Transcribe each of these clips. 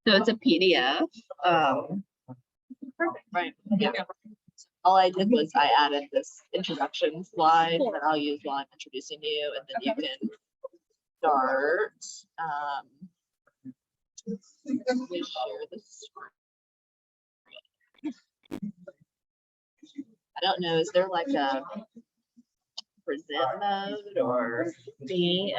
So it's a PDF. Right. Yeah. All I did was I added this introduction slide that I'll use while I'm introducing you, and then you can start. We share the screen. I don't know, is there like a present mode or The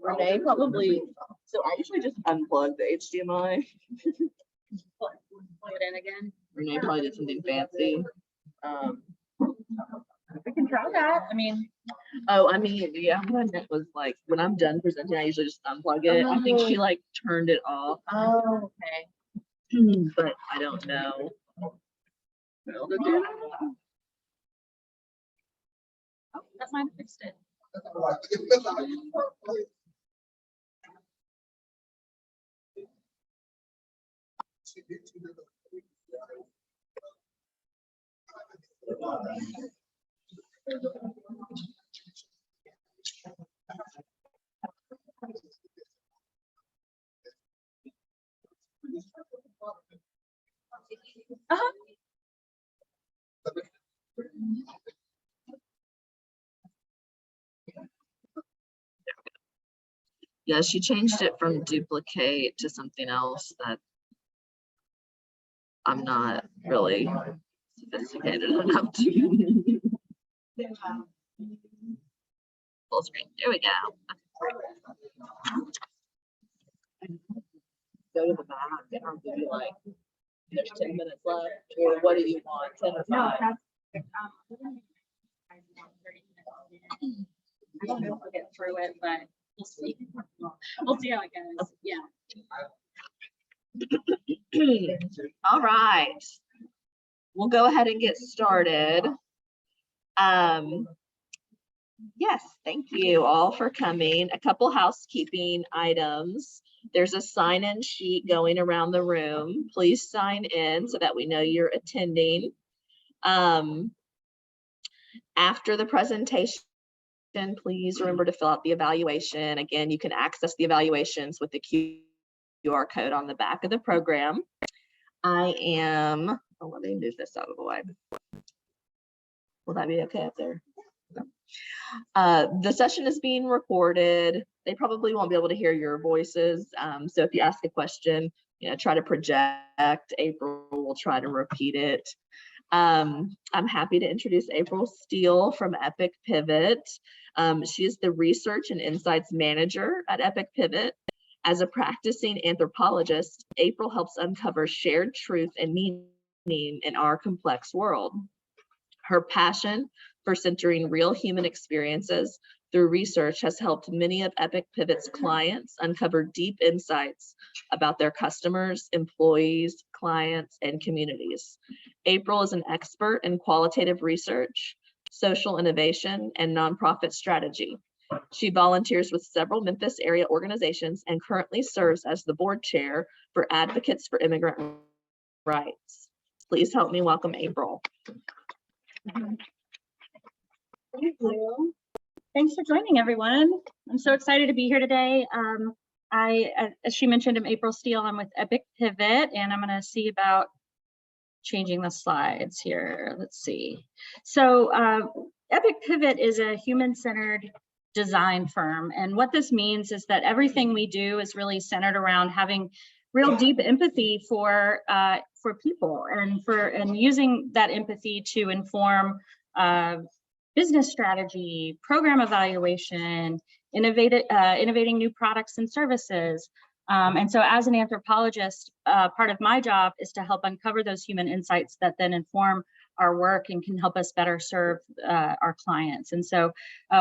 Renee probably, so I usually just unplug the HDMI. plug it in again. Renee probably did something fancy. We can try that. I mean, Oh, I mean, yeah, when it was like, when I'm done presenting, I usually just unplug it. I think she like turned it off, oh, okay. but I don't know. Oh, that might have fixed it. Yeah, she changed it from duplicate to something else that I'm not really sophisticated enough to. Full screen. There we go. Go to the back and I'll give you like, there's 10 minutes left, or what do you want? 10 or 5? No, that's, I don't know if we'll get through it, but we'll see. We'll see how it goes. Yeah. All right. We'll go ahead and get started. Yes, thank you all for coming. A couple housekeeping items. There's a sign-in sheet going around the room. Please sign in so that we know you're attending. After the presentation, please remember to fill out the evaluation. Again, you can access the evaluations with the QR code on the back of the program. Let me move this out of the way. Will that be okay up there? The session is being recorded. They probably won't be able to hear your voices. So if you ask a question, try to project. April will try to repeat it. I'm happy to introduce April Steele from EpicPivot. She is the Research and Insights Manager at EpicPivot. As a practicing anthropologist, April helps uncover shared truth and meaning in our complex world. Her passion for centering real human experiences through research has helped many of EpicPivot's clients uncover deep insights about their customers, employees, clients, and communities. April is an expert in qualitative research, social innovation, and nonprofit strategy. She volunteers with several Memphis area organizations and currently serves as the board chair for Advocates for Immigrant Rights. Please help me welcome April. Thank you. Thanks for joining, everyone. I'm so excited to be here today. As she mentioned, I'm April Steele. I'm with EpicPivot, and I'm going to see about changing the slides here. Let's see. So EpicPivot is a human-centered design firm, and what this means is that everything we do is really centered around having real deep empathy for people, and using that empathy to inform business strategy, program evaluation, innovating new products and services. And so as an anthropologist, part of my job is to help uncover those human insights that then inform our work and can help us better serve our clients. And so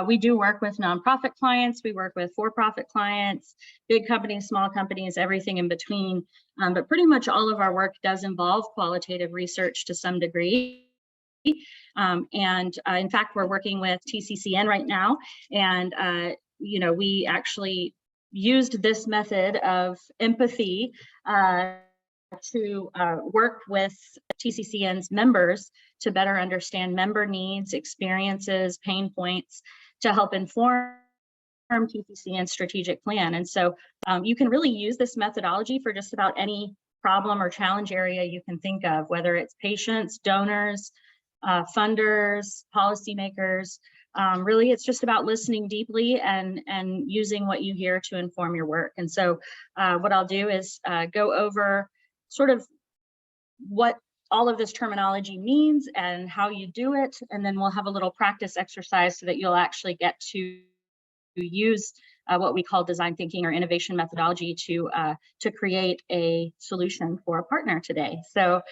we do work with nonprofit clients, we work with for-profit clients, big companies, small companies, everything in between. But pretty much all of our work does involve qualitative research to some degree. In fact, we're working with TCCN right now, and we actually used this method of empathy to work with TCCN's members to better understand member needs, experiences, pain points, to help inform TCCN's strategic plan. And so you can really use this methodology for just about any problem or challenge area you can think of, whether it's patients, donors, funders, policymakers. Really, it's just about listening deeply and using what you hear to inform your work. And so what I'll do is go over sort of what all of this terminology means and how you do it. And then we'll have a little practice exercise so that you'll actually get to use what we call design thinking or innovation methodology to create a solution for a partner today. So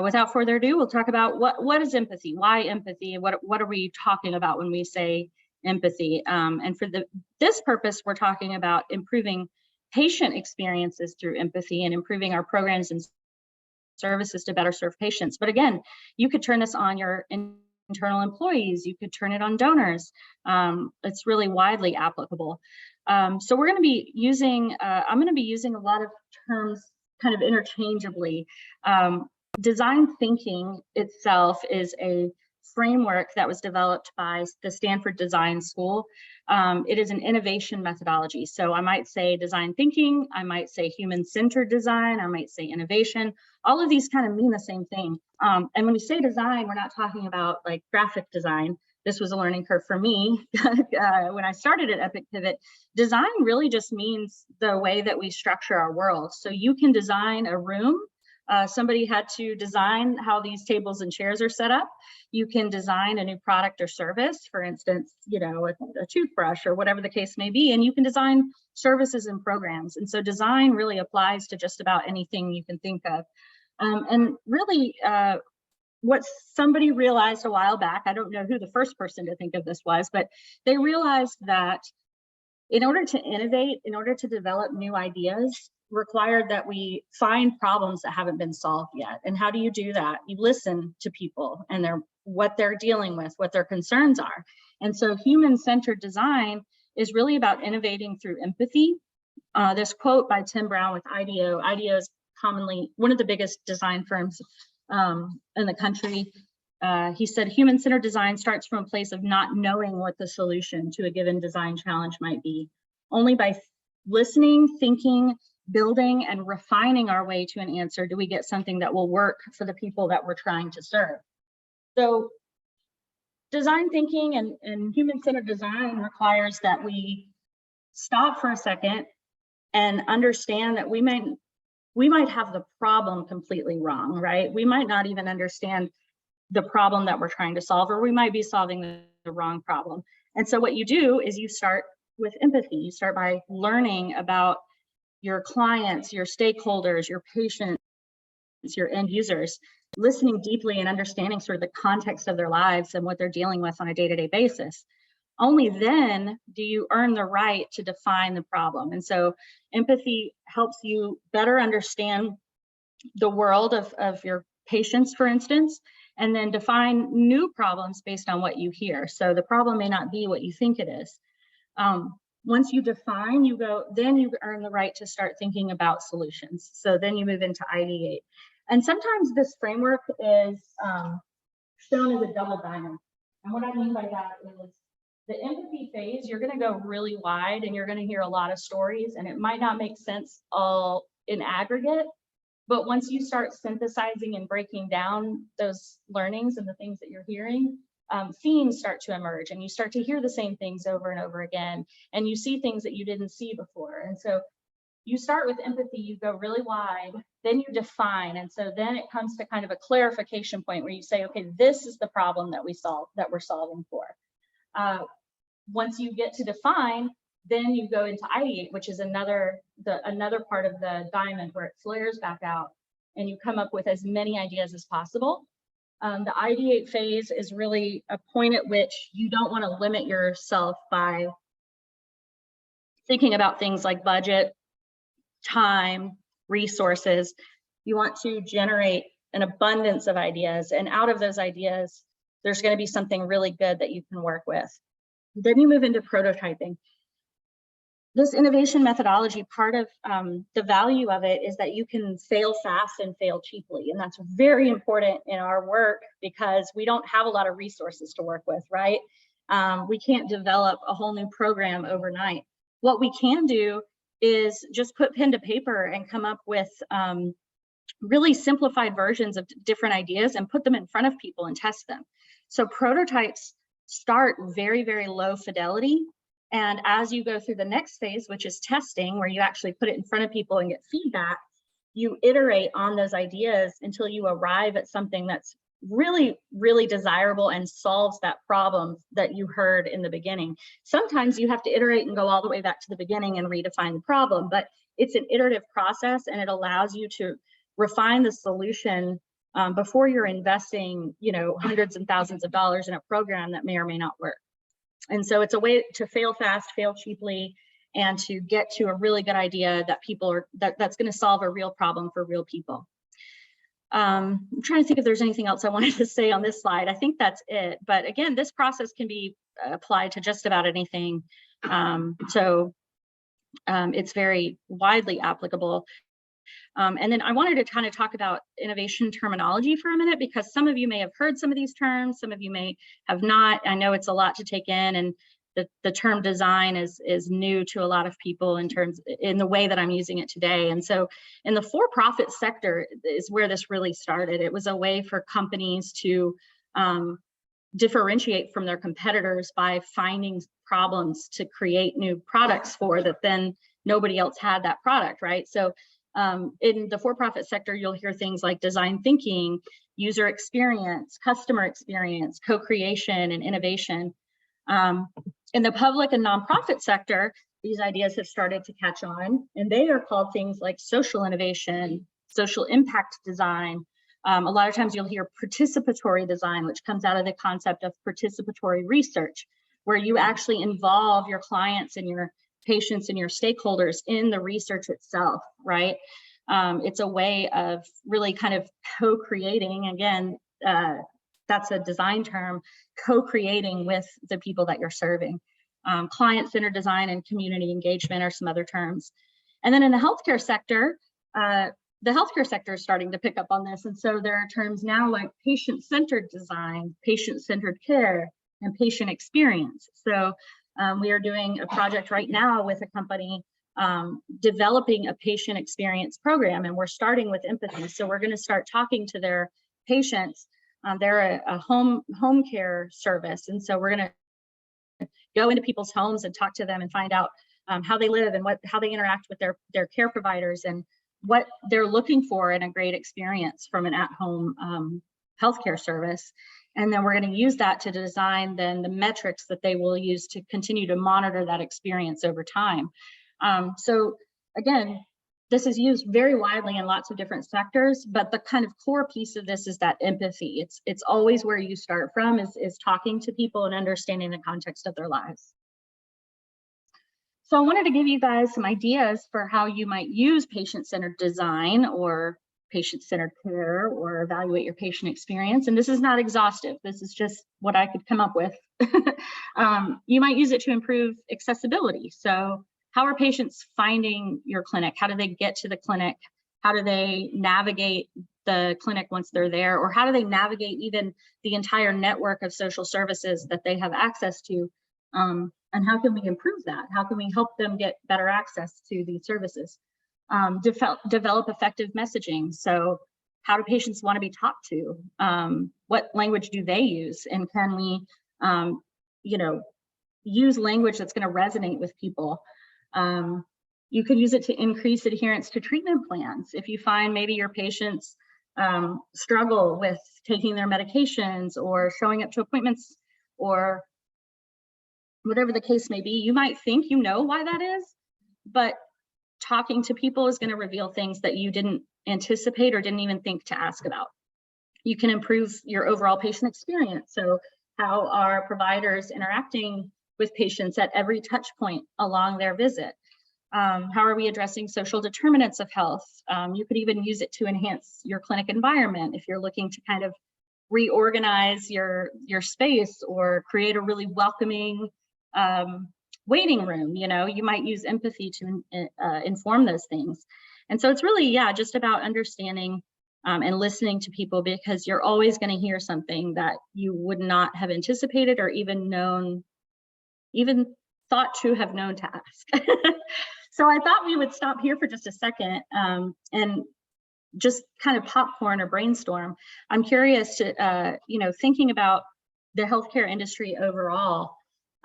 without further ado, we'll talk about what is empathy, why empathy, what are we talking about when we say empathy. And for this purpose, we're talking about improving patient experiences through empathy and improving our programs and services to better serve patients. But again, you could turn this on your internal employees, you could turn it on donors. It's really widely applicable. So we're going to be using, I'm going to be using a lot of terms kind of interchangeably. Design thinking itself is a framework that was developed by the Stanford Design School. It is an innovation methodology. So I might say design thinking, I might say human-centered design, I might say innovation. All of these kind of mean the same thing. And when we say design, we're not talking about like graphic design. This was a learning curve for me when I started at EpicPivot. Design really just means the way that we structure our world. So you can design a room. Somebody had to design how these tables and chairs are set up. You can design a new product or service, for instance, a toothbrush or whatever the case may be, and you can design services and programs. And so design really applies to just about anything you can think of. And really, what somebody realized a while back, I don't know who the first person to think of this was, but they realized that in order to innovate, in order to develop new ideas, required that we find problems that haven't been solved yet. And how do you do that? You listen to people and what they're dealing with, what their concerns are. And so human-centered design is really about innovating through empathy. This quote by Tim Brown with IDEO. IDEO is commonly one of the biggest design firms in the country. He said, human-centered design starts from a place of not knowing what the solution to a given design challenge might be. Only by listening, thinking, building, and refining our way to an answer do we get something that will work for the people that we're trying to serve. So design thinking and human-centered design requires that we stop for a second and understand that we might have the problem completely wrong, right? We might not even understand the problem that we're trying to solve, or we might be solving the wrong problem. And so what you do is you start with empathy. You start by learning about your clients, your stakeholders, your patients, your end users, listening deeply and understanding sort of the context of their lives and what they're dealing with on a day-to-day basis. Only then do you earn the right to define the problem. And so empathy helps you better understand the world of your patients, for instance, and then define new problems based on what you hear. So the problem may not be what you think it is. Once you define, then you earn the right to start thinking about solutions. So then you move into ideate. And sometimes this framework is shown as a double diamond. And what I mean by that is the empathy phase, you're going to go really wide and you're going to hear a lot of stories, and it might not make sense all in aggregate. But once you start synthesizing and breaking down those learnings and the things that you're hearing, themes start to emerge, and you start to hear the same things over and over again, and you see things that you didn't see before. And so you start with empathy, you go really wide, then you define. And so then it comes to kind of a clarification point where you say, okay, this is the problem that we're solving for. Once you get to define, then you go into ideate, which is another part of the diamond where it flares back out, and you come up with as many ideas as possible. The ideate phase is really a point at which you don't want to limit yourself by thinking about things like budget, time, resources. You want to generate an abundance of ideas, and out of those ideas, there's going to be something really good that you can work with. Then you move into prototyping. This innovation methodology, part of the value of it is that you can fail fast and fail cheaply. And that's very important in our work because we don't have a lot of resources to work with, right? We can't develop a whole new program overnight. What we can do is just put pen to paper and come up with really simplified versions of different ideas and put them in front of people and test them. So prototypes start very, very low fidelity. And as you go through the next phase, which is testing, where you actually put it in front of people and get feedback, you iterate on those ideas until you arrive at something that's really, really desirable and solves that problem that you heard in the beginning. Sometimes you have to iterate and go all the way back to the beginning and redefine the problem, but it's an iterative process, and it allows you to refine the solution before you're investing, hundreds and thousands of dollars in a program that may or may not work. And so it's a way to fail fast, fail cheaply, and to get to a really good idea that that's going to solve a real problem for real people. I'm trying to think if there's anything else I wanted to say on this slide. I think that's it. But again, this process can be applied to just about anything. It's very widely applicable. And then I wanted to kind of talk about innovation terminology for a minute, because some of you may have heard some of these terms, some of you may have not. I know it's a lot to take in, and the term design is new to a lot of people in the way that I'm using it today. And so in the for-profit sector is where this really started. It was a way for companies to differentiate from their competitors by finding problems to create new products for that then nobody else had that product, right? So in the for-profit sector, you'll hear things like design thinking, user experience, customer experience, co-creation, and innovation. In the public and nonprofit sector, these ideas have started to catch on, and they are called things like social innovation, social impact design. A lot of times you'll hear participatory design, which comes out of the concept of participatory research, where you actually involve your clients and your patients and your stakeholders in the research itself, right? It's a way of really kind of co-creating, again, that's a design term, co-creating with the people that you're serving. Client-centered design and community engagement are some other terms. And then in the healthcare sector is starting to pick up on this. And so there are terms now like patient-centered design, patient-centered care, and patient experience. So we are doing a project right now with a company developing a patient experience program, and we're starting with empathy. So we're going to start talking to their patients. They're a home care service, and so we're going to go into people's homes and talk to them and find out how they live and how they interact with their care providers and what they're looking for in a great experience from an at-home healthcare service. And then we're going to use that to design then the metrics that they will use to continue to monitor that experience over time. So again, this is used very widely in lots of different sectors, but the kind of core piece of this is that empathy. It's always where you start from is talking to people and understanding the context of their lives. So I wanted to give you guys some ideas for how you might use patient-centered design or patient-centered care or evaluate your patient experience. And this is not exhaustive. This is just what I could come up with. You might use it to improve accessibility. So how are patients finding your clinic? How do they get to the clinic? How do they navigate the clinic once they're there? Or how do they navigate even the entire network of social services that they have access to? And how can we improve that? How can we help them get better access to these services? Develop effective messaging. So how do patients want to be talked to? What language do they use? And can we, use language that's going to resonate with people? You could use it to increase adherence to treatment plans. If you find maybe your patients struggle with taking their medications or showing up to appointments or whatever the case may be, you might think you know why that is, but talking to people is going to reveal things that you didn't anticipate or didn't even think to ask about. You can improve your overall patient experience. So how are providers interacting with patients at every touch point along their visit? How are we addressing social determinants of health? You could even use it to enhance your clinic environment if you're looking to kind of reorganize your space or create a really welcoming waiting room. You might use empathy to inform those things. And so it's really, just about understanding and listening to people, because you're always going to hear something that you would not have anticipated or even thought to have known to ask. So I thought we would stop here for just a second and just kind of popcorn or brainstorm. I'm curious to, thinking about the healthcare industry overall,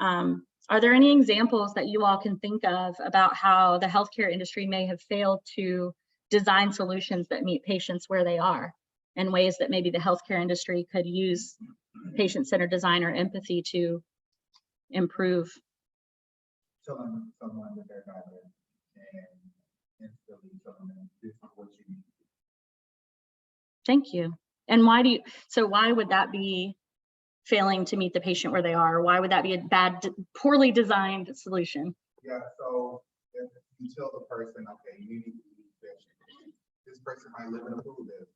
are there any examples that you all can think of about how the healthcare industry may have failed to design solutions that meet patients where they are, and ways that maybe the healthcare industry could use patient-centered design or empathy to improve? Telling someone that they're not there and instantly telling them this is what you need. Thank you. And why would that be failing to meet the patient where they are? Why would that be a poorly designed solution? Yeah, so if you tell the person, okay, you need to eat vegetables. This person might live in a food desert,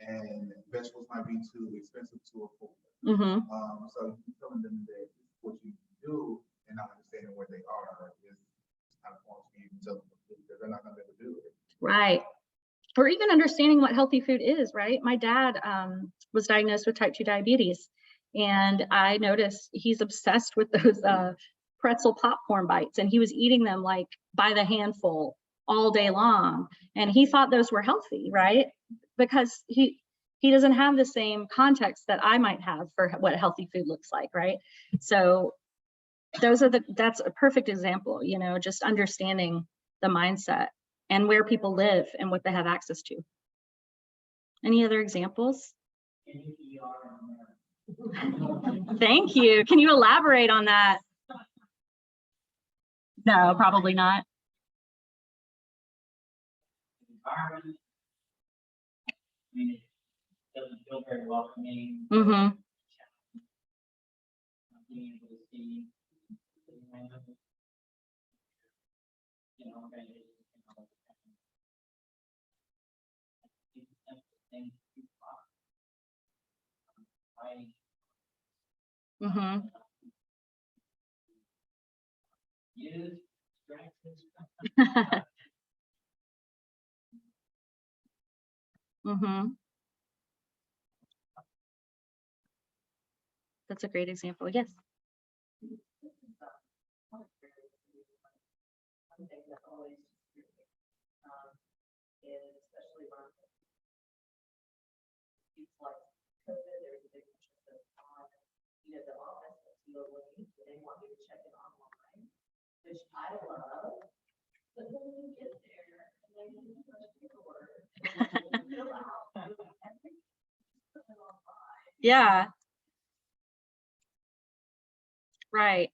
and vegetables might be too expensive to afford. Mm-hmm. So you telling them that this is what you do and not understanding where they are is kind of forms for you to tell them because they're not going to be able to do it. Right. Or even understanding what healthy food is, right? My dad was diagnosed with type 2 diabetes, and I noticed he's obsessed with those pretzel popcorn bites, and he was eating them like by the handful all day long. And he thought those were healthy, right? Because he doesn't have the same context that I might have for what healthy food looks like, right? So that's a perfect example, just understanding the mindset and where people live and what they have access to. Any other examples? Thank you. Can you elaborate on that? No, probably not. Environment. I mean, it doesn't feel very welcoming. Mm-hmm. Being able to see, Mm-hmm. use distractions. Mm-hmm. That's a great example. Yes. Especially when it's like COVID, there's a big emphasis on, the office that you are looking, they want you to check it online, which I love. But then when you get there, and then you do the paperwork, and you fill out everything online. Yeah. Right.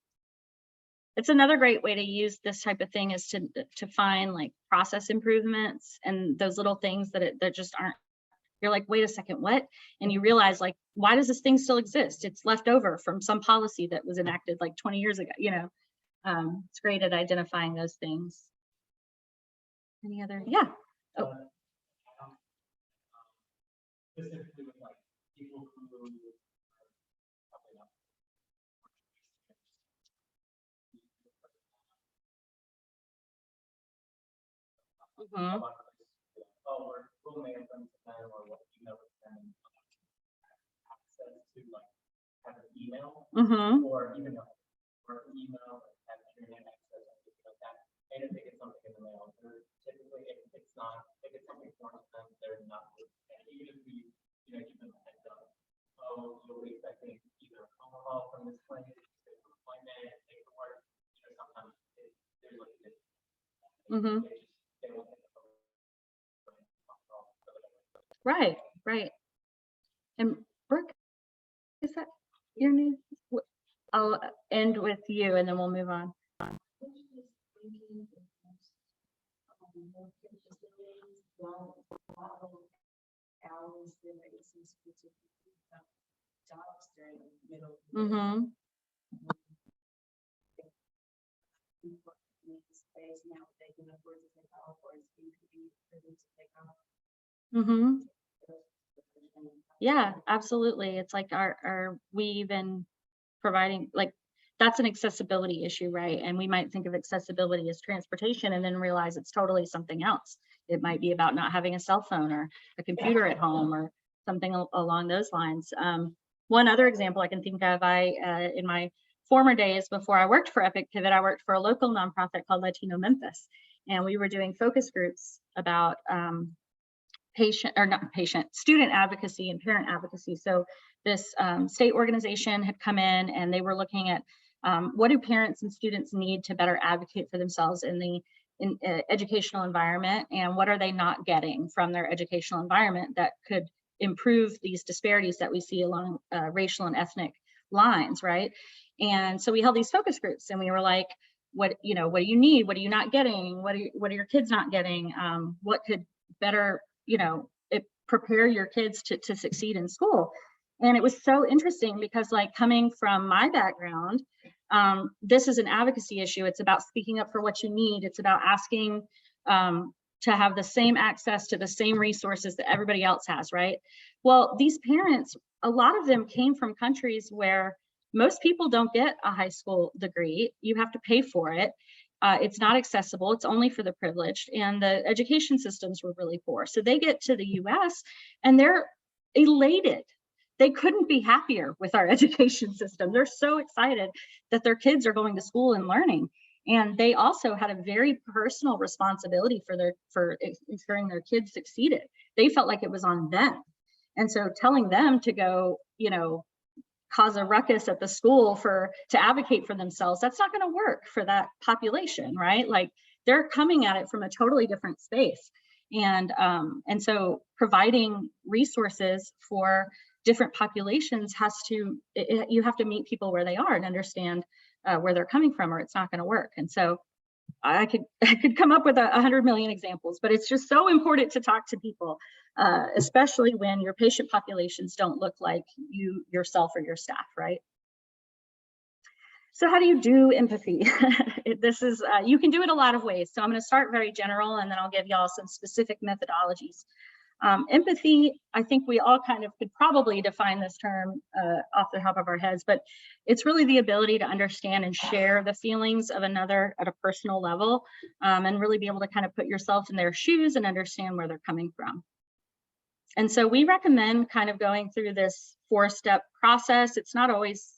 It's another great way to use this type of thing is to find like process improvements and those little things that just aren't, you're like, wait a second, what? And you realize like, why does this thing still exist? It's left over from some policy that was enacted like 20 years ago, it's great at identifying those things. Any other? Yeah. Oh. specifically with like people who are probably not. Mhm. Oh, we'll mail them to them or what email them access to like have an email Mhm. or even a work email, have internet access or something like that. And if they get something in the mail, they're typically if it's not, if it's something foreign to them, they're not. And even if we, give them a heads up, oh, you'll be expecting either a phone call from this place, appointment, paperwork, sometimes there's like this. Mhm. They don't get the phone. Right. Right. And Brooke, is that your name? I'll end with you and then we'll move on. Mm-hmm. Mm-hmm. Yeah, absolutely. It's like are we even providing, like, that's an accessibility issue, right? And we might think of accessibility as transportation and then realize it's totally something else. It might be about not having a cell phone or a computer at home or something along those lines. One other example I can think of, in my former days before I worked for EpicPivot, I worked for a local nonprofit called Latino Memphis, and we were doing focus groups about student advocacy and parent advocacy. So this state organization had come in and they were looking at what do parents and students need to better advocate for themselves in the educational environment, and what are they not getting from their educational environment that could improve these disparities that we see along racial and ethnic lines, right? And so we held these focus groups and we were like, what do you need? What are you not getting? What are your kids not getting? What could better prepare your kids to succeed in school? And it was so interesting because, like, coming from my background, this is an advocacy issue. It's about speaking up for what you need. It's about asking to have the same access to the same resources that everybody else has, right? Well, these parents, a lot of them came from countries where most people don't get a high school degree. You have to pay for it. It's not accessible. It's only for the privileged, and the education systems were really poor. So they get to the US and they're elated. They couldn't be happier with our education system. They're so excited that their kids are going to school and learning. And they also had a very personal responsibility for ensuring their kids succeeded. They felt like it was on them. And so telling them to go, cause a ruckus at the school to advocate for themselves, that's not going to work for that population, right? Like, they're coming at it from a totally different space. And so providing resources for different populations you have to meet people where they are and understand where they're coming from, or it's not going to work. And so I could come up with 100 million examples, but it's just so important to talk to people, especially when your patient populations don't look like you yourself or your staff, right? So how do you do empathy? This is, you can do it a lot of ways. So I'm going to start very general, and then I'll give y'all some specific methodologies. Empathy, I think we all kind of could probably define this term off the top of our heads, but it's really the ability to understand and share the feelings of another at a personal level, and really be able to kind of put yourself in their shoes and understand where they're coming from. And so we recommend kind of going through this 4-step process. It's not always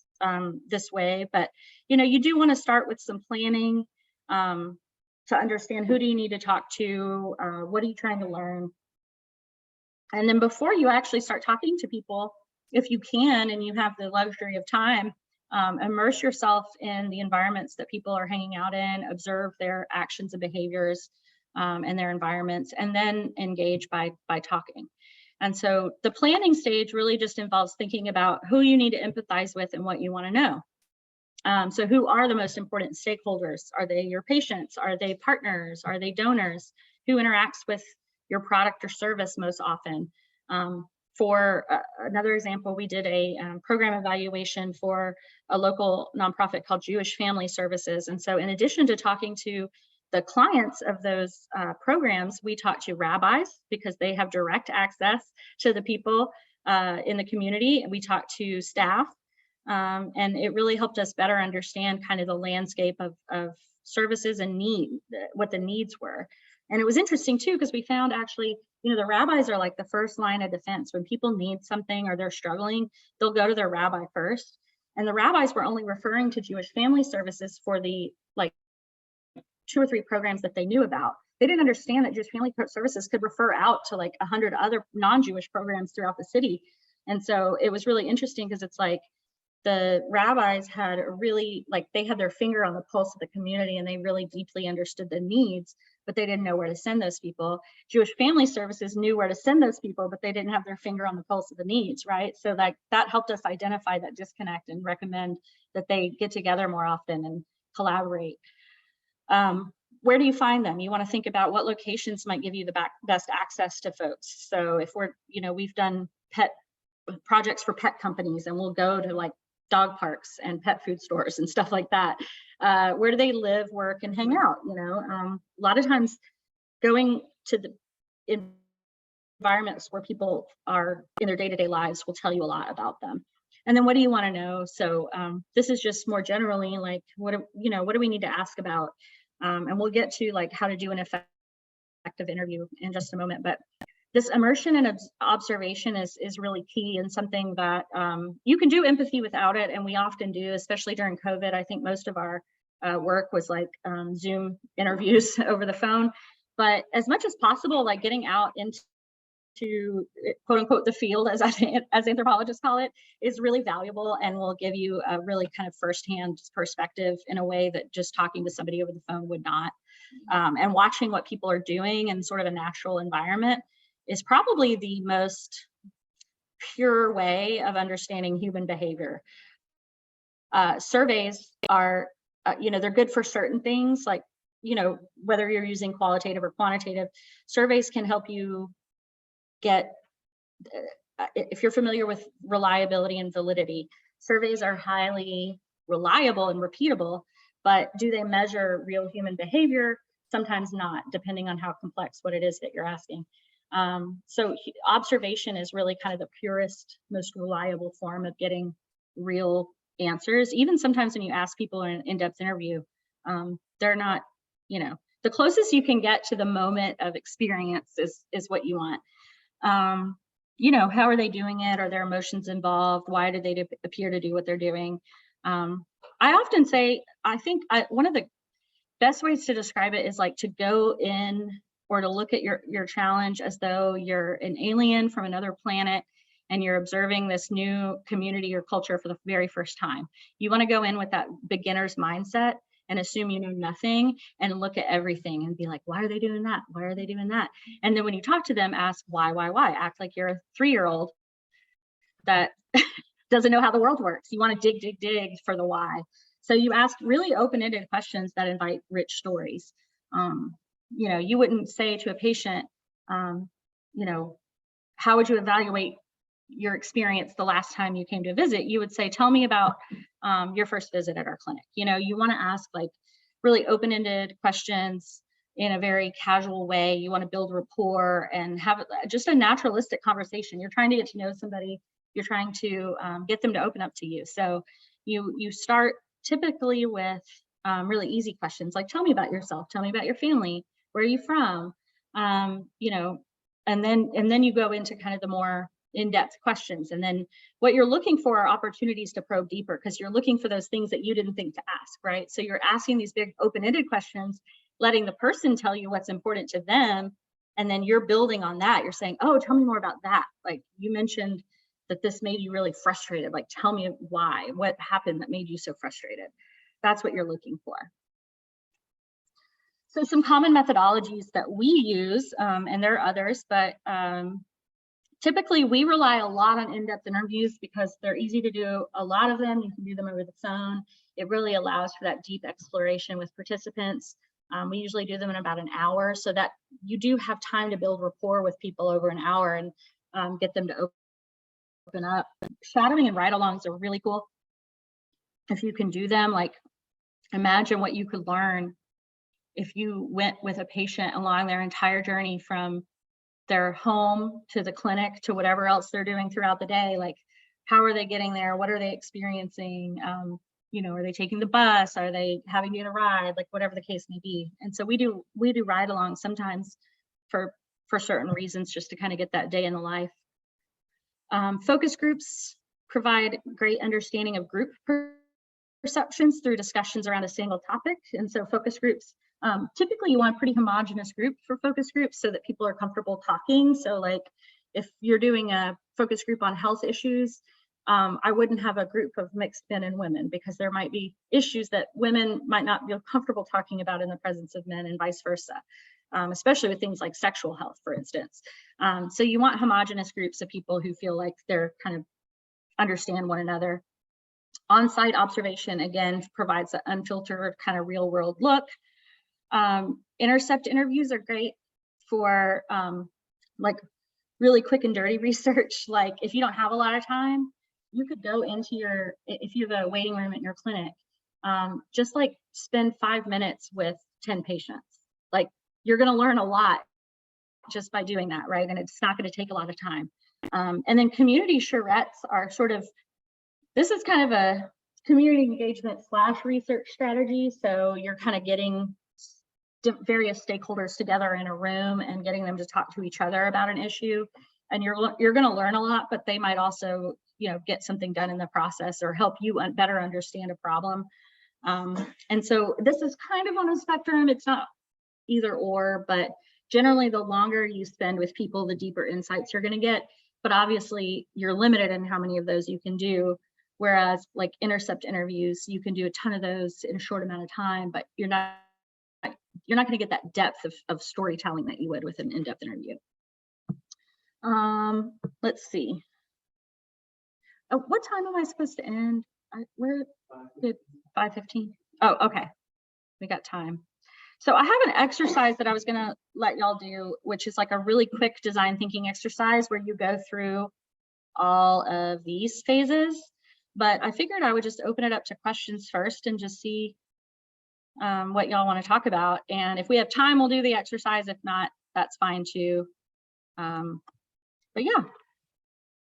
this way, but you do want to start with some planning to understand who do you need to talk to, what are you trying to learn. And then before you actually start talking to people, if you can, and you have the luxury of time, immerse yourself in the environments that people are hanging out in, observe their actions and behaviors and their environments, and then engage by talking. And so the planning stage really just involves thinking about who you need to empathize with and what you want to know. So who are the most important stakeholders? Are they your patients? Are they partners? Are they donors? Who interacts with your product or service most often? For another example, we did a program evaluation for a local nonprofit called Jewish Family Services. And so in addition to talking to the clients of those programs, we talk to rabbis because they have direct access to the people in the community. We talk to staff, and it really helped us better understand kind of the landscape of services and what the needs were. And it was interesting too, because we found actually, the rabbis are like the first line of defense. When people need something or they're struggling, they'll go to their rabbi first. And the rabbis were only referring to Jewish family services for the 2 or 3 programs that they knew about. They didn't understand that Jewish family services could refer out to like 100 other non-Jewish programs throughout the city. And so it was really interesting because it's like the rabbis had they had their finger on the pulse of the community, and they really deeply understood the needs, but they didn't know where to send those people. Jewish family services knew where to send those people, but they didn't have their finger on the pulse of the needs, right? So that helped us identify that disconnect and recommend that they get together more often and collaborate. Where do you find them? You want to think about what locations might give you the best access to folks. So if we've done pet projects for pet companies, and we'll go to like dog parks and pet food stores and stuff like that. Where do they live, work, and hang out? A lot of times going to the environments where people are in their day-to-day lives will tell you a lot about them. And then what do you want to know? So this is just more generally like, what do we need to ask about? And we'll get to like how to do an effective interview in just a moment. But this immersion and observation is really key, and something that you can do empathy without it. And we often do, especially during COVID. I think most of our work was like Zoom interviews over the phone. But as much as possible, like getting out into quote unquote the field, as anthropologists call it, is really valuable and will give you a really kind of firsthand perspective in a way that just talking to somebody over the phone would not. And watching what people are doing in sort of a natural environment is probably the most pure way of understanding human behavior. Surveys are, they're good for certain things, like, whether you're using qualitative or quantitative. Surveys can help you get, if you're familiar with reliability and validity, surveys are highly reliable and repeatable, but do they measure real human behavior? Sometimes not, depending on how complex what it is that you're asking. So observation is really kind of the purest, most reliable form of getting real answers. Even sometimes when you ask people in an in-depth interview, they're not, the closest you can get to the moment of experience is what you want. How are they doing it? Are there emotions involved? Why do they appear to do what they're doing? I often say, I think one of the best ways to describe it is like to go in or to look at your challenge as though you're an alien from another planet and you're observing this new community or culture for the very first time. You want to go in with that beginner's mindset and assume you know nothing and look at everything and be like, why are they doing that? Why are they doing that? And then when you talk to them, ask why? Act like you're a 3-year-old that doesn't know how the world works. You want to dig for the why. So you ask really open-ended questions that invite rich stories. You wouldn't say to a patient, how would you evaluate your experience the last time you came to visit? You would say, tell me about your first visit at our clinic. You want to ask like really open-ended questions in a very casual way. You want to build rapport and have just a naturalistic conversation. You're trying to get to know somebody. You're trying to get them to open up to you. So you start typically with really easy questions like, tell me about yourself. Tell me about your family. Where are you from? And then you go into kind of the more in-depth questions. And then what you're looking for are opportunities to probe deeper, because you're looking for those things that you didn't think to ask, right? So you're asking these big open-ended questions, letting the person tell you what's important to them. And then you're building on that. You're saying, oh, tell me more about that. Like you mentioned that this made you really frustrated. Like, tell me why, what happened that made you so frustrated? That's what you're looking for. So some common methodologies that we use, and there are others, but typically we rely a lot on in-depth interviews because they're easy to do. A lot of them, you can do them over the phone. It really allows for that deep exploration with participants. We usually do them in about an hour so that you do have time to build rapport with people over an hour and get them to open up. Shadowing and ride-alongs are really cool. If you can do them, like imagine what you could learn if you went with a patient along their entire journey from their home to the clinic to whatever else they're doing throughout the day, like how are they getting there? What are they experiencing? You know, are they taking the bus? Are they having to get a ride? Like whatever the case may be. And so we do ride along sometimes for certain reasons, just to kind of get that day in the life. Focus groups provide great understanding of group perceptions through discussions around a single topic. And so focus groups, typically you want a pretty homogeneous group for focus groups so that people are comfortable talking. So like if you're doing a focus group on health issues, I wouldn't have a group of mixed men and women, because there might be issues that women might not feel comfortable talking about in the presence of men, and vice versa, especially with things like sexual health, for instance. So you want homogeneous groups of people who feel like they're kind of understand one another. On-site observation, again, provides an unfiltered kind of real world look. Intercept interviews are great for like really quick and dirty research. Like if you don't have a lot of time, you could go into if you have a waiting room at your clinic, just like spend 5 minutes with 10 patients. Like you're going to learn a lot just by doing that, right? And it's not going to take a lot of time. And then community charrettes are sort of, this is kind of a community engagement / research strategy. So you're kind of getting various stakeholders together in a room and getting them to talk to each other about an issue. And you're going to learn a lot, but they might also, you know, get something done in the process or help you better understand a problem. And so this is kind of on a spectrum. It's not either or, but generally the longer you spend with people, the deeper insights you're going to get. But obviously you're limited in how many of those you can do. Whereas like intercept interviews, you can do a ton of those in a short amount of time, but you're not going to get that depth of storytelling that you would with an in-depth interview. Let's see. Oh, what time am I supposed to end? We're at 5:15. Oh, okay. We got time. So I have an exercise that I was going to let y'all do, which is like a really quick design thinking exercise where you go through all of these phases. But I figured I would just open it up to questions first and just see what y'all want to talk about. And if we have time, we'll do the exercise. If not, that's fine too. But yeah,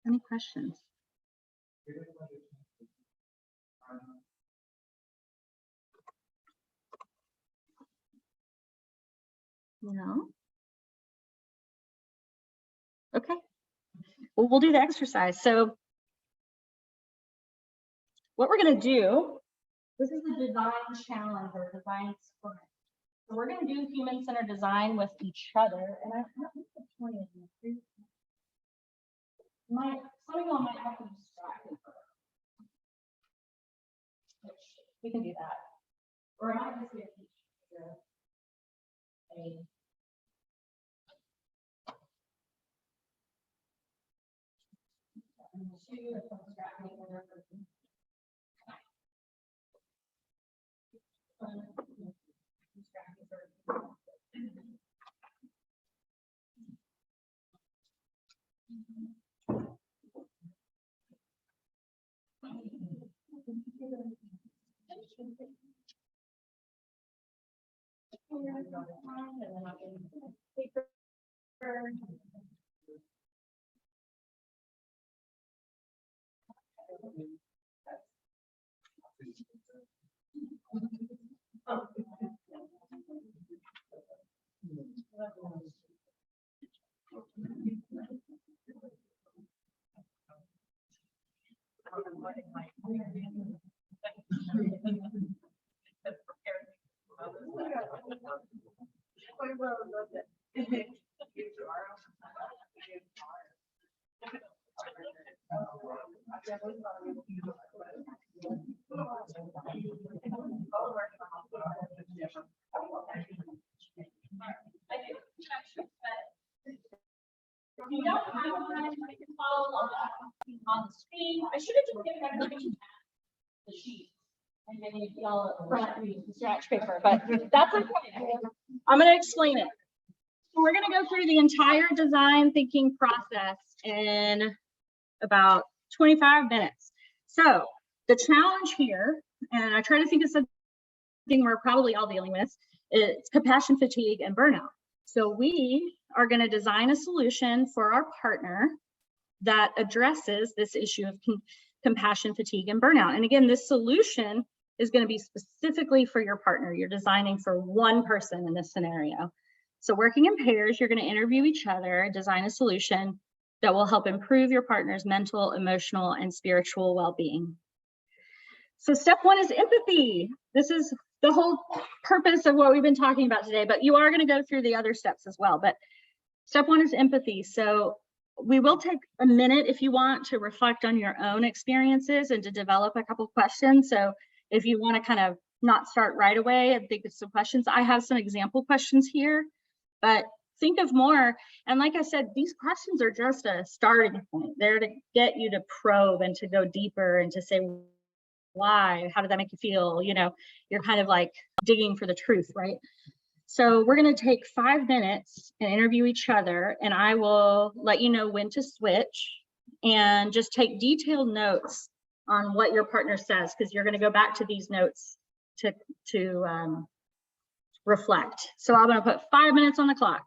any questions? No? Okay. Well, we'll do the exercise. So what we're going to do, this is a design challenge or design sprint. So we're going to do human-centered design with each other. And I think the point is, some of y'all might have to distract me first. We can do that. Or I might just be a teacher. If you don't have a plan, you can follow along on the screen. I should have just given everybody the sheet and then y'all front read the scratch paper, but that's okay. I'm going to explain it. So we're going to go through the entire design thinking process in about 25 minutes. So the challenge here, and I try to think of something we're probably all dealing with. It's compassion fatigue and burnout. So we are going to design a solution for our partner that addresses this issue of compassion fatigue and burnout. And again, this solution is going to be specifically for your partner. You're designing for one person in this scenario. So working in pairs, you're going to interview each other, design a solution that will help improve your partner's mental, emotional, and spiritual well-being. So step one is empathy. This is the whole purpose of what we've been talking about today, but you are going to go through the other steps as well. But step one is empathy. So we will take a minute if you want to reflect on your own experiences and to develop a couple of questions. So if you want to kind of not start right away and think of some questions, I have some example questions here, but think of more. And like I said, these questions are just a starting point. They're to get you to probe and to go deeper and to say, why? How did that make you feel? You know, you're kind of like digging for the truth, right? So we're going to take 5 minutes and interview each other, and I will let you know when to switch and just take detailed notes on what your partner says, because you're going to go back to these notes to reflect. So I'm going to put 5 minutes on the clock.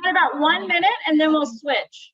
Got about 1 minute and then we'll switch.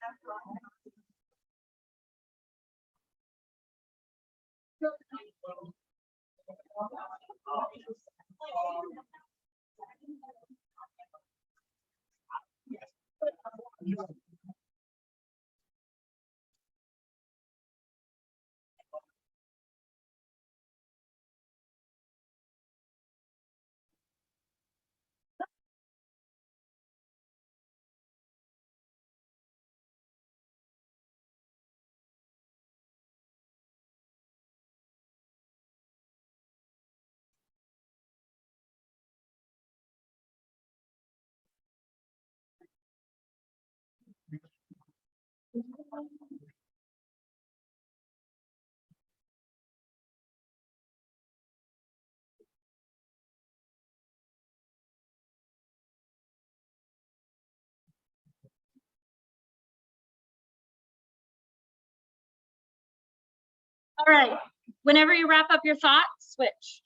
All right, whenever you wrap up your thoughts, switch.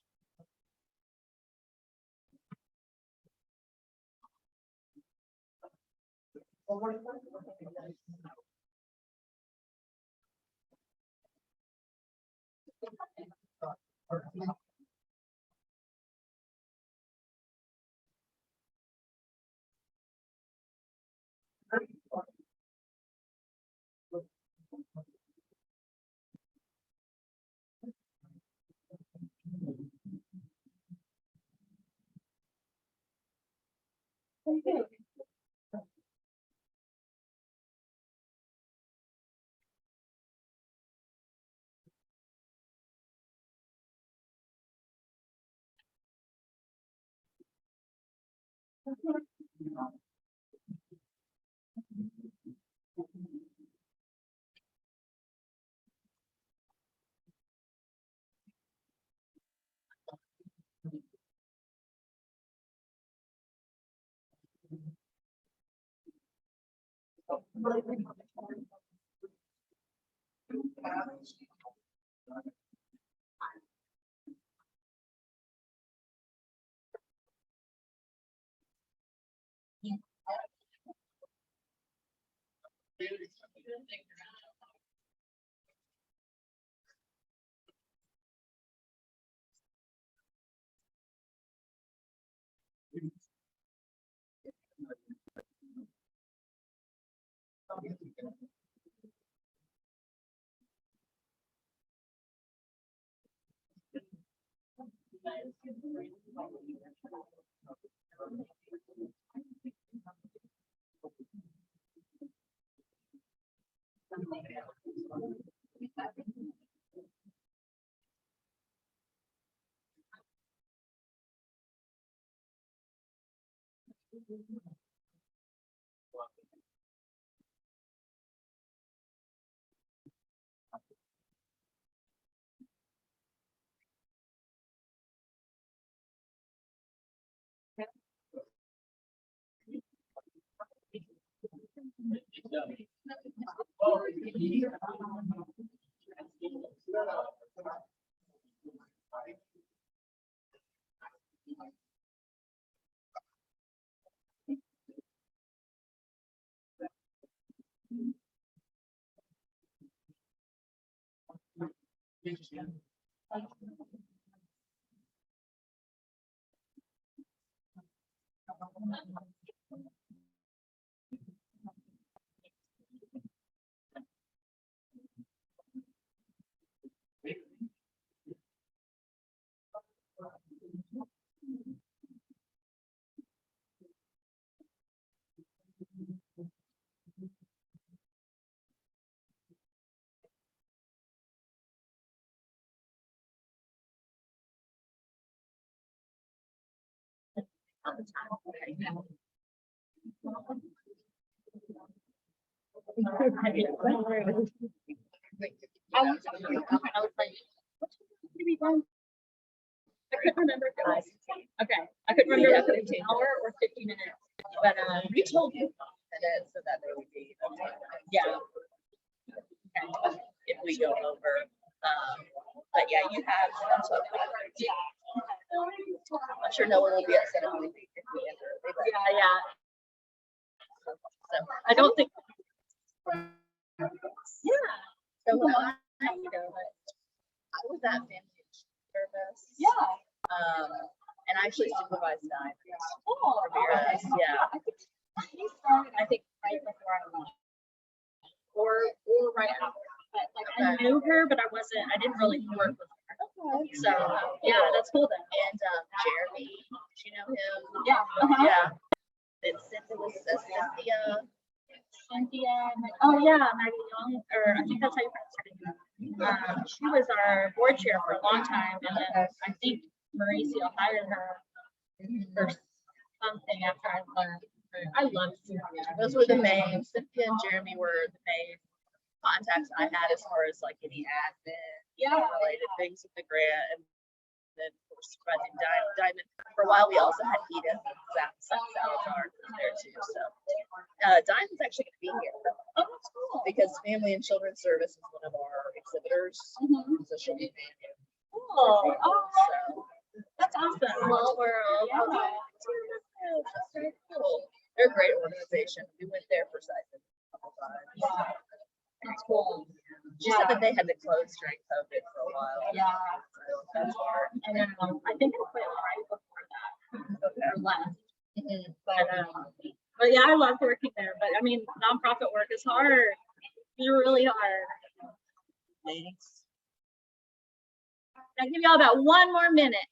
all the time. Okay. I was like, what did we run? I couldn't remember if it was, okay, I couldn't remember if it was an hour or 50 minutes, but we told you minutes so that there would be, yeah. Okay. If we go over, but yeah, you have, yeah. I'm sure no one will be upset if we enter. Yeah. So I don't think. Yeah. So when I was at family service. Yeah. And I actually supervised nine. Oh, yeah. I think right before I left. Or right after. But like I knew her, but I didn't really work with her. Okay. So yeah, that's cool then. And Jeremy, did you know him? Yeah. Yeah. And Cynthia. Oh yeah, Maggie Young, or I think that's how you pronounce her name. She was our board chair for a long time, and then I think Mauricio hired her or something after I left. I loved Cynthia. Those were the main. Cynthia and Jeremy were the main contacts I had as far as like any admin, related things with the grant, and then of course supervising Diamond. For a while, we also had Edith Salazar there too. So Diamond's actually going to be here. Oh, that's cool. Because Family and Children's Service is one of our exhibitors, so she'll be here. Cool. So that's awesome. Small world. Yeah. That's very cool. They're a great organization. We went there for Siphon a couple times. Yeah. That's cool. She said that they had to close during COVID for a while. Yeah. That's hard. And then I think I quit right before that. Okay. Or left. But yeah, I loved working there. But I mean, nonprofit work is hard. It's really hard. Thanks. I'll give y'all about one more minute.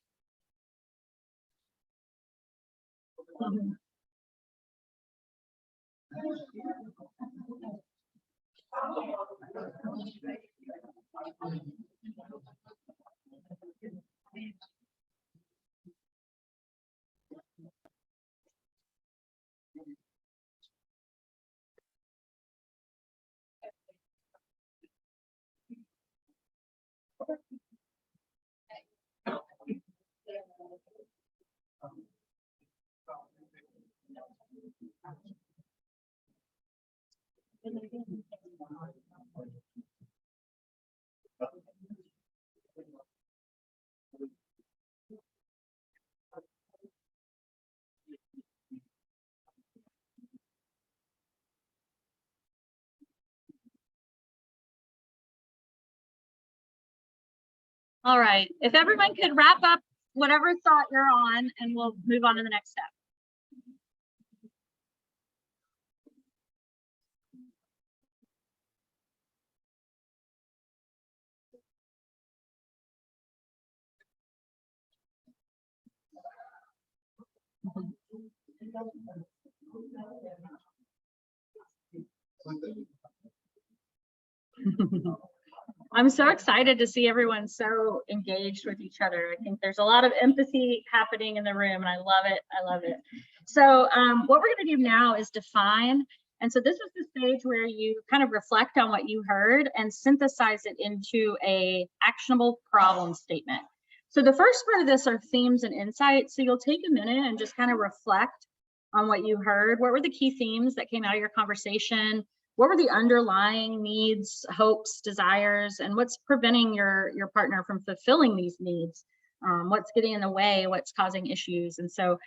All right, if everyone could wrap up whatever thought you're on, and we'll move on to the next step. I'm so excited to see everyone so engaged with each other. I think there's a lot of empathy happening in the room, and I love it. I love it. So what we're going to do now is define. And so this is the stage where you kind of reflect on what you heard and synthesize it into a actionable problem statement. So the first part of this are themes and insights. So you'll take a minute and just kind of reflect on what you heard. What were the key themes that came out of your conversation? What were the underlying needs, hopes, desires, and what's preventing your partner from fulfilling these needs? What's getting in the way? What's causing issues? And so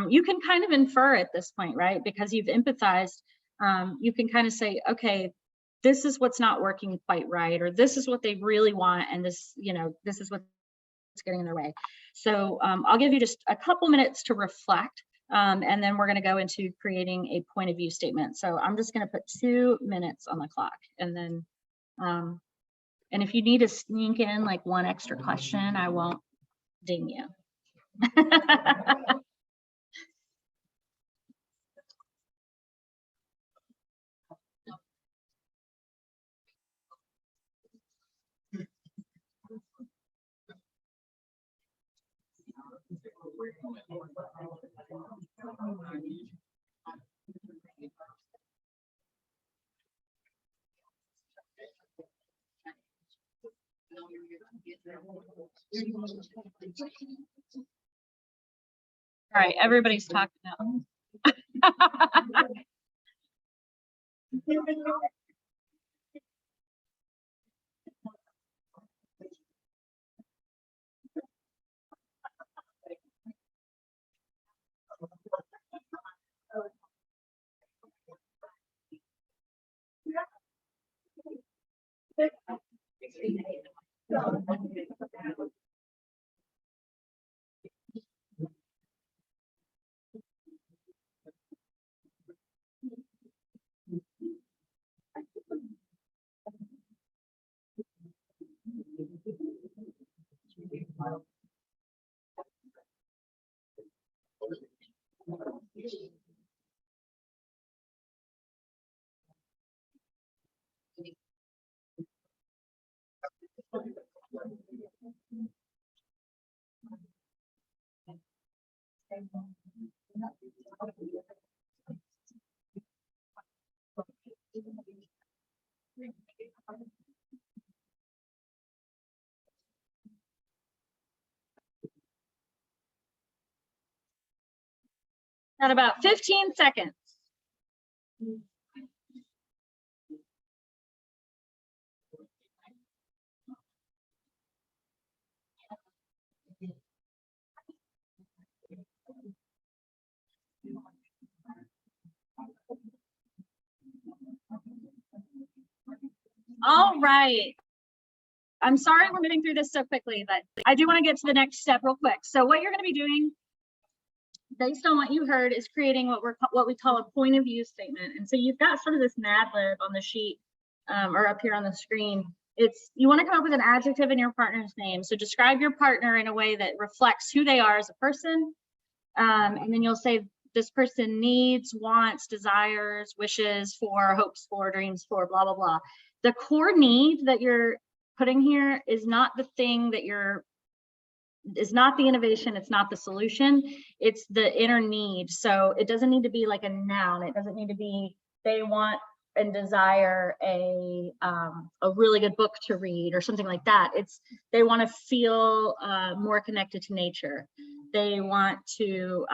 you can kind of infer at this point, right? Because you've empathized, you can kind of say, okay, this is what's not working quite right, or this is what they really want, and this, this is what's getting in their way. So I'll give you just a couple minutes to reflect. And then we're going to go into creating a point of view statement. So I'm just going to put 2 minutes on the clock, and then, and if you need to sneak in like one extra question, I won't ding you. All right, everybody's talking now. Got about 15 seconds. All right. I'm sorry we're moving through this so quickly, but I do want to get to the next step real quick. So what you're going to be doing, based on what you heard, is creating what we call a point of view statement. And so you've got sort of this Mad Lib on the sheet or up here on the screen. It's, you want to come up with an adjective in your partner's name. So describe your partner in a way that reflects who they are as a person. And then you'll say this person needs, wants, desires, wishes for, hopes for, dreams for, blah, blah, blah. The core need that you're putting here is not the thing that is not the innovation, it's not the solution, it's the inner need. So it doesn't need to be like a noun. It doesn't need to be they want and desire a really good book to read or something like that. It's they want to feel more connected to nature. They want to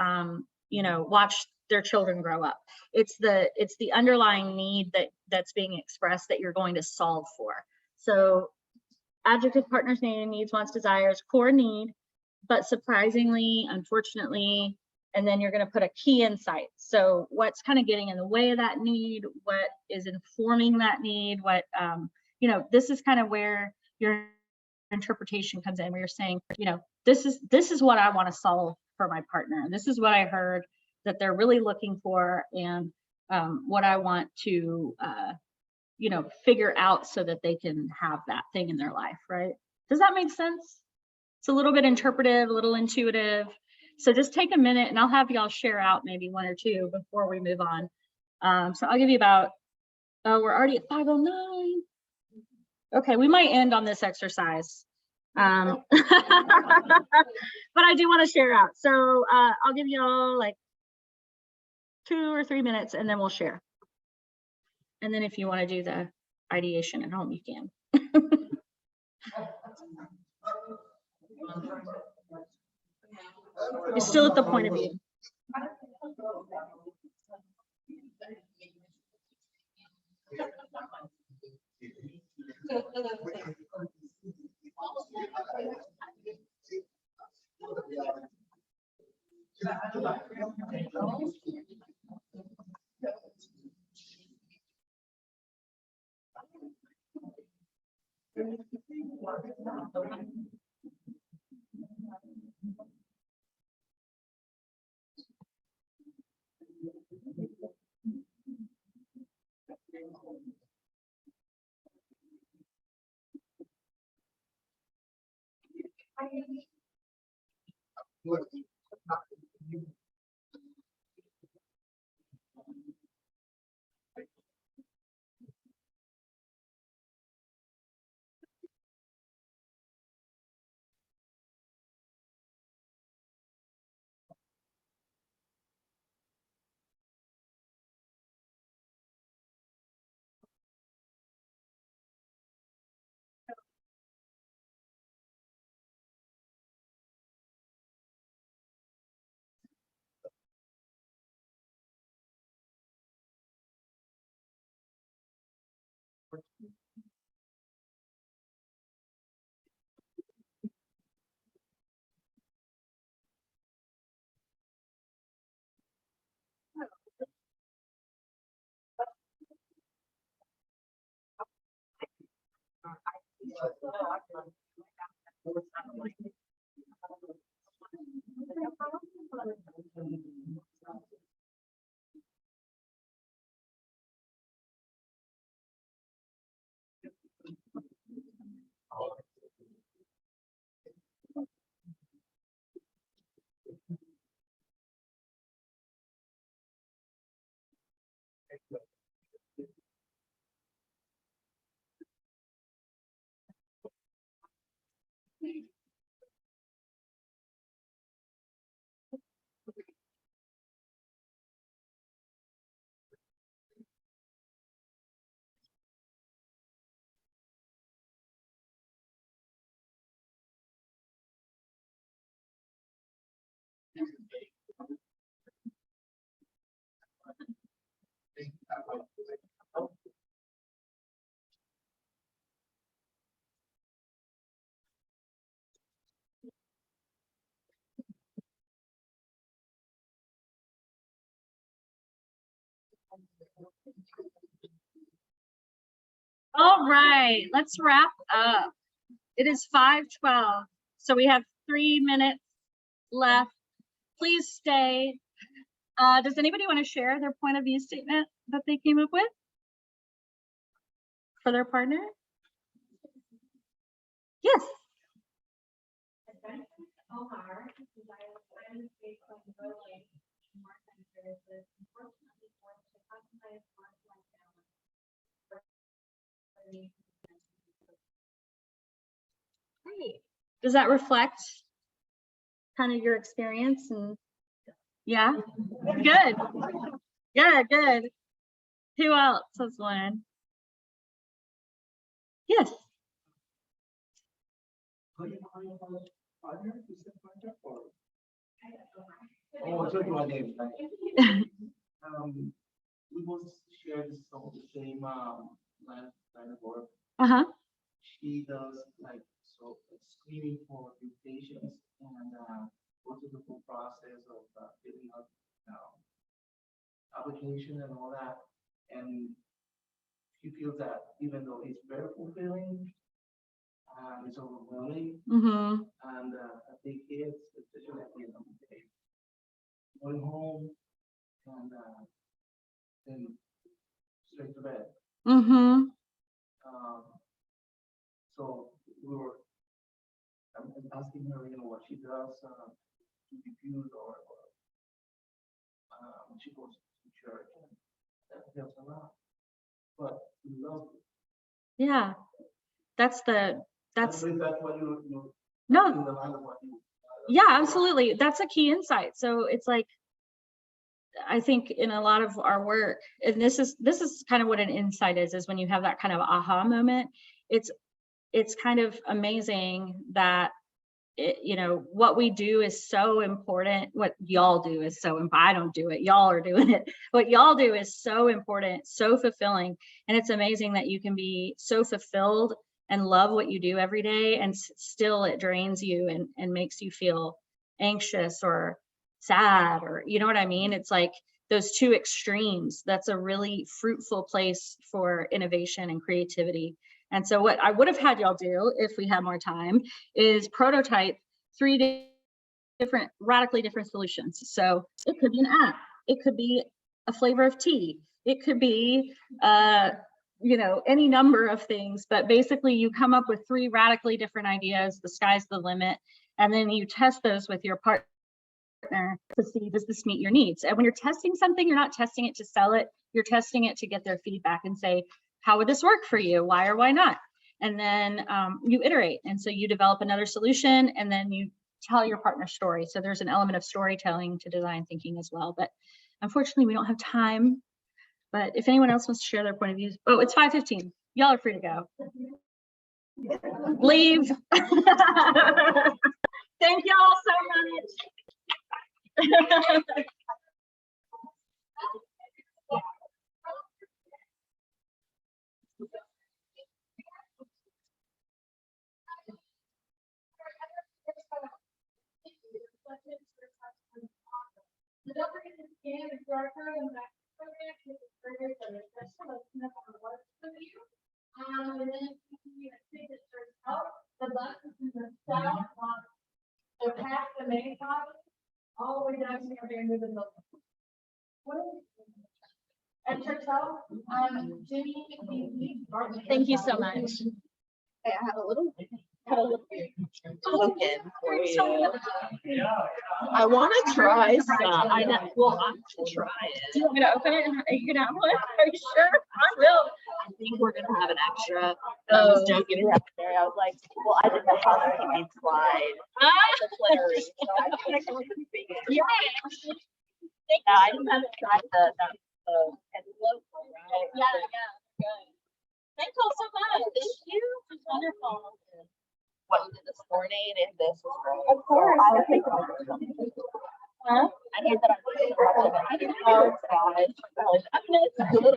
you know, watch their children grow up. It's the underlying need that's being expressed that you're going to solve for. So adjective, partner's name, needs, wants, desires, core need, but surprisingly, unfortunately, and then you're going to put a key insight. So what's kind of getting in the way of that need, what is informing that need, what, you know, this is kind of where your interpretation comes in, where you're saying, you know, this is what I want to solve for my partner. This is what I heard that they're really looking for, and what I want to, you know, figure out so that they can have that thing in their life, right? Does that make sense? It's a little bit interpretive, a little intuitive. So just take a minute and I'll have y'all share out maybe one or two before we move on. So I'll give you about, oh, we're already at 5:09. Okay, we might end on this exercise. But I do want to share out. So I'll give y'all like 2 or 3 minutes and then we'll share. And then if you want to do the ideation at home, you can. You're still at the point of view. All right, let's wrap up. It is 5:12, so we have 3 minutes left. Please stay. Does anybody want to share their point of view statement that they came up with for their partner? Yes. Great. Does that reflect kind of your experience? And yeah, good, good. Who else has one? Yes. Oh, so my name. We both share some of the same line of work. She does like screening for new patients and go through the whole process of filling out application and all that. And she feels that even though it's very fulfilling, it's overwhelming. And I think it's especially at the end of the day, going home and then straight to bed. So I'm asking her, what she does to reviews or she goes to church, and that helps a lot. But we love it. Yeah, that's what you no. in the line of what you. Yeah, absolutely. That's a key insight. So it's like, I think in a lot of our work, and this is kind of what an insight is when you have that kind of aha moment. It's kind of amazing that what we do is so important. What y'all do is so important. I don't do it. Y'all are doing it. What y'all do is so important, so fulfilling. And it's amazing that you can be so fulfilled and love what you do every day, and still it drains you and makes you feel anxious or sad, or you know what I mean? It's like those two extremes. That's a really fruitful place for innovation and creativity. And so what I would have had y'all do, if we had more time, is prototype 3 radically different solutions. So it could be an app, it could be a flavor of tea, it could be any number of things, but basically you come up with 3 radically different ideas. The sky's the limit. And then you test those with your partner to see, does this meet your needs? And when you're testing something, you're not testing it to sell it, you're testing it to get their feedback and say, how would this work for you? Why or why not? And then you iterate. And so you develop another solution, and then you tell your partner's story. So there's an element of storytelling to design thinking as well. But unfortunately, we don't have time. But if anyone else wants to share their point of view, oh, it's 5:15. Y'all are free to go. Leave. Thank y'all so much. QR code in the back of the program, this is further for the session, let's know what works for you. And then you can see that there's out, the buses in the south, they're past the main body, all the way down to the end of the building. At Church Hall, Jimmy, Thank you so much. Hey, I have a little token for you. I want to try some. I know. Well, I'm gonna try Do it. you want me to open it and you can have one? Are you sure? I will. I think we're gonna have an extra. I was joking around there. I was like, well, I did the Halloween slide. The glittery. So I think I can look at the Yeah. I just haven't tried the envelope, right? Yeah, good. Thank you all so much. Thank you. It's wonderful. What you did this morning, and this was great. Of course. I think Huh? I hate that I'm doing much of it. I didn't know it's bad. I mean, it's good.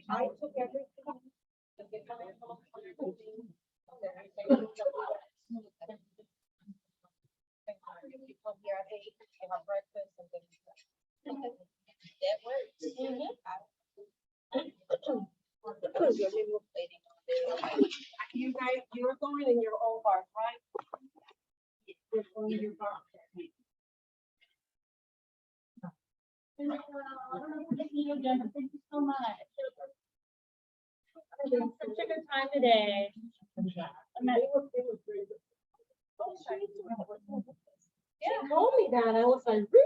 I took everything. People here at 8 and have breakfast and then. That works. You guys, you're going in your own bar, right? You're going in your bar. Thank you so much. Such a good time today. She told me that, I was like, really?